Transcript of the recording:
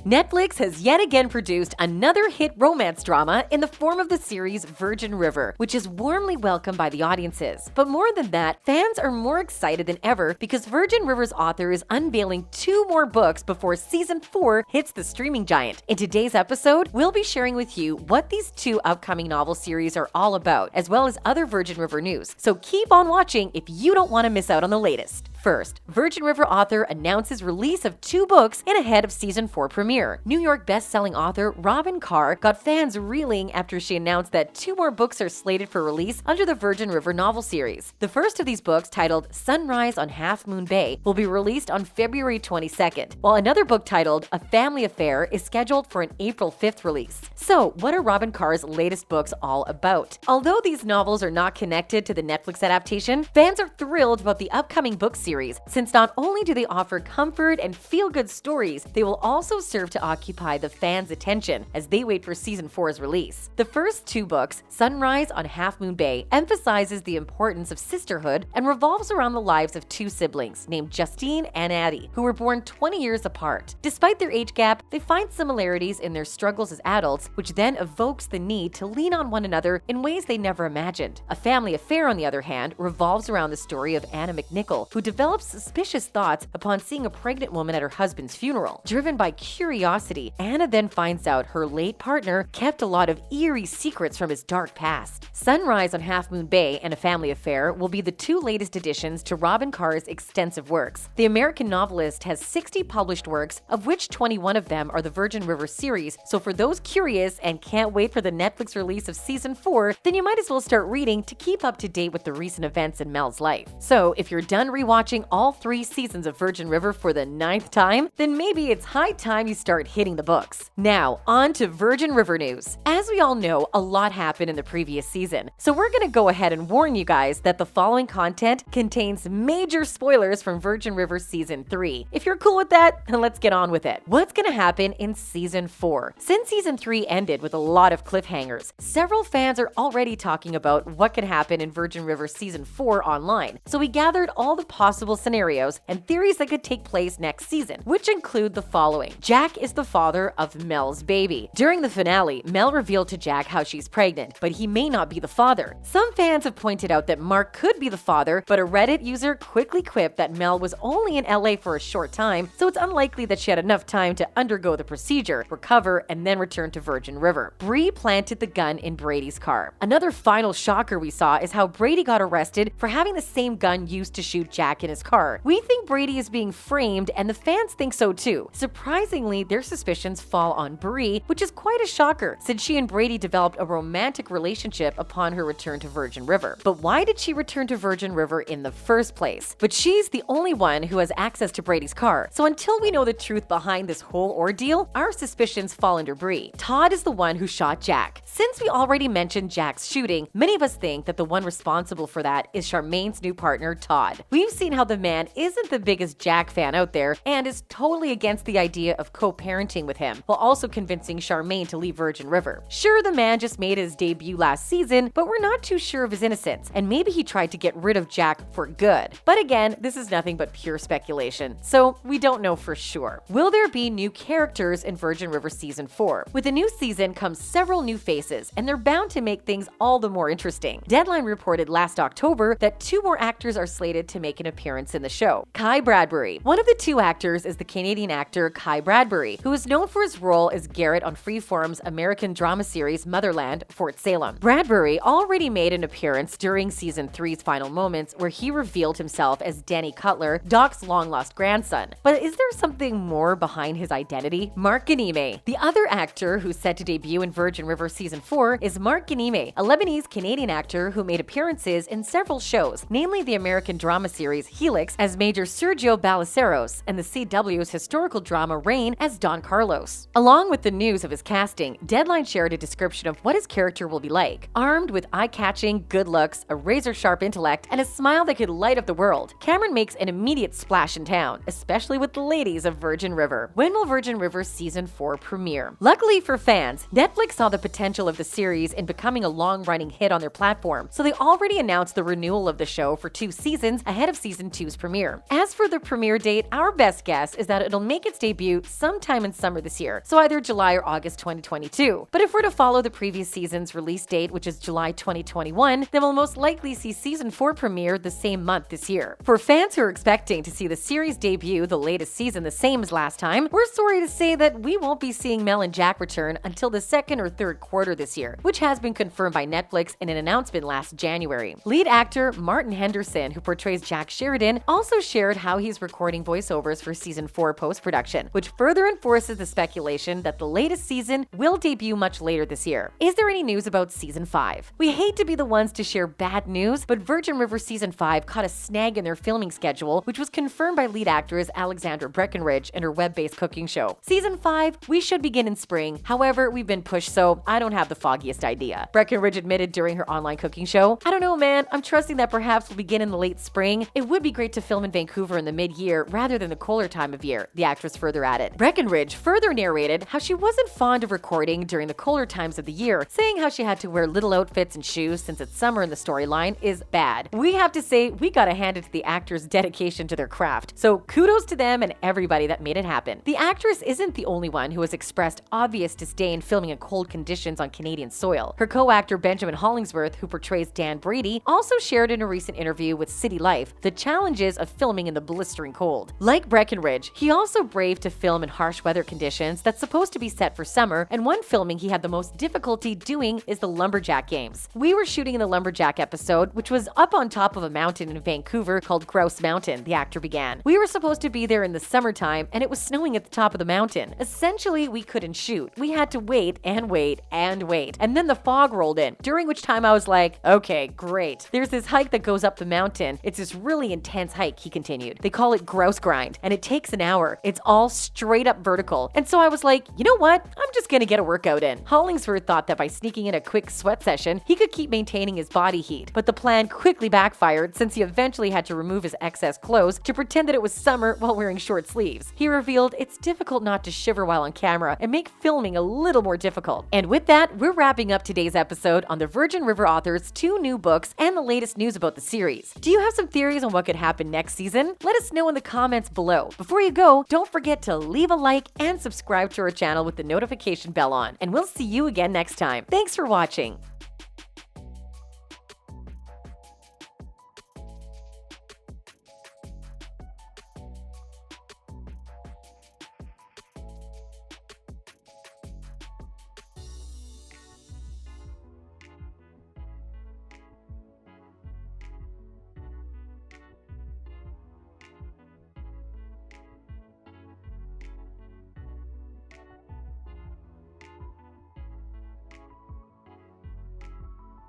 Netflix has yet again produced another hit romance drama in the form of the series Virgin River, which is warmly welcomed by the audiences. But more than that, fans are more excited than ever because Virgin River's author is unveiling 2 more books before season 4 hits the streaming giant. In today's episode, we'll be sharing with you what these 2 upcoming novel series are all about, as well as other Virgin River news. So keep on watching if you don't want to miss out on the latest. First, Virgin River author announces release of 2 books in ahead of season 4 premiere. New York best-selling author Robyn Carr got fans reeling after she announced that 2 more books are slated for release under the Virgin River novel series. The first of these books, titled Sunrise on Half Moon Bay, will be released on February 22nd, while another book titled A Family Affair is scheduled for an April 5th release. So, what are Robyn Carr's latest books all about? Although these novels are not connected to the Netflix adaptation, fans are thrilled about the upcoming book series, since not only do they offer comfort and feel-good stories, they will also serve to occupy the fans' attention as they wait for season 4's release. The first 2 books, Sunrise on Half Moon Bay, emphasizes the importance of sisterhood and revolves around the lives of 2 siblings named Justine and Addie, who were born 20 years apart. Despite their age gap, they find similarities in their struggles as adults, which then evokes the need to lean on one another in ways they never imagined. A Family Affair, on the other hand, revolves around the story of Anna McNichol, who develops suspicious thoughts upon seeing a pregnant woman at her husband's funeral. Driven by curiosity, Anna then finds out her late partner kept a lot of eerie secrets from his dark past. Sunrise on Half Moon Bay and A Family Affair will be the 2 latest additions to Robyn Carr's extensive works. The American novelist has 60 published works, of which 21 of them are the Virgin River series, so for those curious and can't wait for the Netflix release of season 4, then you might as well start reading to keep up to date with the recent events in Mel's life. So if you're done rewatching all 3 seasons of Virgin River for the 9th time, then maybe it's high time you start hitting the books. Now, on to Virgin River news. As we all know, a lot happened in the previous season, so we're gonna go ahead and warn you guys that the following content contains major spoilers from Virgin River season 3. If you're cool with that, then let's get on with it. What's gonna happen in season 4? Since season 3 ended with a lot of cliffhangers, several fans are already talking about what could happen in Virgin River season 4 online. So we gathered all the possible scenarios and theories that could take place next season, which include the following. Jack is the father of Mel's baby. During the finale, Mel revealed to Jack how she's pregnant, but he may not be the father. Some fans have pointed out that Mark could be the father, but a Reddit user quickly quipped that Mel was only in LA for a short time, so it's unlikely that she had enough time to undergo the procedure, recover, and then return to Virgin River. Bree planted the gun in Brady's car. Another final shocker we saw is how Brady got arrested for having the same gun used to shoot Jack in his car. We think Brady is being framed, and the fans think so too. Surprisingly, their suspicions fall on Bree, which is quite a shocker, since she and Brady developed a romantic relationship upon her return to Virgin River. But why did she return to Virgin River in the first place? But she's the only one who has access to Brady's car, so until we know the truth behind this whole ordeal, our suspicions fall under Bree. Todd is the one who shot Jack. Since we already mentioned Jack's shooting, many of us think that the one responsible for that is Charmaine's new partner, Todd. We've seen how the man isn't the biggest Jack fan out there and is totally against the idea of co-parenting with him, while also convincing Charmaine to leave Virgin River. Sure, the man just made his debut last season, but we're not too sure of his innocence, and maybe he tried to get rid of Jack for good. But again, this is nothing but pure speculation, so we don't know for sure. Will there be new characters in Virgin River season 4? With a new season comes several new faces, and they're bound to make things all the more interesting. Deadline reported last October that 2 more actors are slated to make an appearance in the show. Kai Bradbury. One of the 2 actors is the Canadian actor Kai Bradbury, who is known for his role as Garrett on Freeform's American drama series Motherland, Fort Salem. Bradbury already made an appearance during season 3's final moments, where he revealed himself as Danny Cutler, Doc's long-lost grandson. But is there something more behind his identity? Mark Ganime. The other actor who's set to debut in Virgin River season 4 is Mark Ganime, a Lebanese-Canadian actor who made appearances in several shows, namely the American drama series Helix as Major Sergio Ballesteros and the CW's historical drama Reign as Don Carlos. Along with the news of his casting, Deadline shared a description of what his character will be like. Armed with eye-catching good looks, a razor-sharp intellect, and a smile that could light up the world, Cameron makes an immediate splash in town, especially with the ladies of Virgin River. When will Virgin River season 4 premiere? Luckily for fans, Netflix saw the potential of the series in becoming a long-running hit on their platform, so they already announced the renewal of the show for 2 seasons ahead of season Season 2's premiere. As for the premiere date, our best guess is that it'll make its debut sometime in summer this year, so either July or August 2022. But if we're to follow the previous season's release date, which is July 2021, then we'll most likely see Season 4 premiere the same month this year. For fans who are expecting to see the series debut the latest season the same as last time, we're sorry to say that we won't be seeing Mel and Jack return until the second or third quarter this year, which has been confirmed by Netflix in an announcement last January. Lead actor Martin Henderson, who portrays Jack Sheridan, also shared how he's recording voiceovers for Season 4 post-production, which further enforces the speculation that the latest season will debut much later this year. Is there any news about Season 5? We hate to be the ones to share bad news, but Virgin River Season 5 caught a snag in their filming schedule, which was confirmed by lead actress Alexandra Breckenridge in her web-based cooking show. Season 5, we should begin in spring. However, we've been pushed, so I don't have the foggiest idea. Breckenridge admitted during her online cooking show, "I don't know, man. I'm trusting that perhaps we'll begin in the late spring. It would be great to film in Vancouver in the mid-year rather than the cooler time of year," the actress further added. Breckenridge further narrated how she wasn't fond of recording during the colder times of the year, saying how she had to wear little outfits and shoes since it's summer and the storyline is bad. We have to say, we gotta hand it to the actors' dedication to their craft. So kudos to them and everybody that made it happen. The actress isn't the only one who has expressed obvious disdain filming in cold conditions on Canadian soil. Her co-actor Benjamin Hollingsworth, who portrays Dan Brady, also shared in a recent interview with City Life the challenges of filming in the blistering cold. Like Breckenridge, he also braved to film in harsh weather conditions that's supposed to be set for summer, and one filming he had the most difficulty doing is the Lumberjack Games. We were shooting in the Lumberjack episode, which was up on top of a mountain in Vancouver called Grouse Mountain, the actor began. We were supposed to be there in the summertime, and it was snowing at the top of the mountain. Essentially, we couldn't shoot. We had to wait and wait and wait, and then the fog rolled in, during which time I was like, okay, great. There's this hike that goes up the mountain. It's this really intense hike, he continued. They call it grouse grind, and it takes an hour. It's all straight up vertical. And so I was like, you know what? I'm just gonna get a workout in. Hollingsworth thought that by sneaking in a quick sweat session, he could keep maintaining his body heat, but the plan quickly backfired since he eventually had to remove his excess clothes to pretend that it was summer while wearing short sleeves. He revealed it's difficult not to shiver while on camera and make filming a little more difficult. And with that, we're wrapping up today's episode on the Virgin River author's 2 new books and the latest news about the series. Do you have some theories on what could happen next season? Let us know in the comments below. Before you go, don't forget to leave a like and subscribe to our channel with the notification bell on, and we'll see you again next time. Thanks for watching.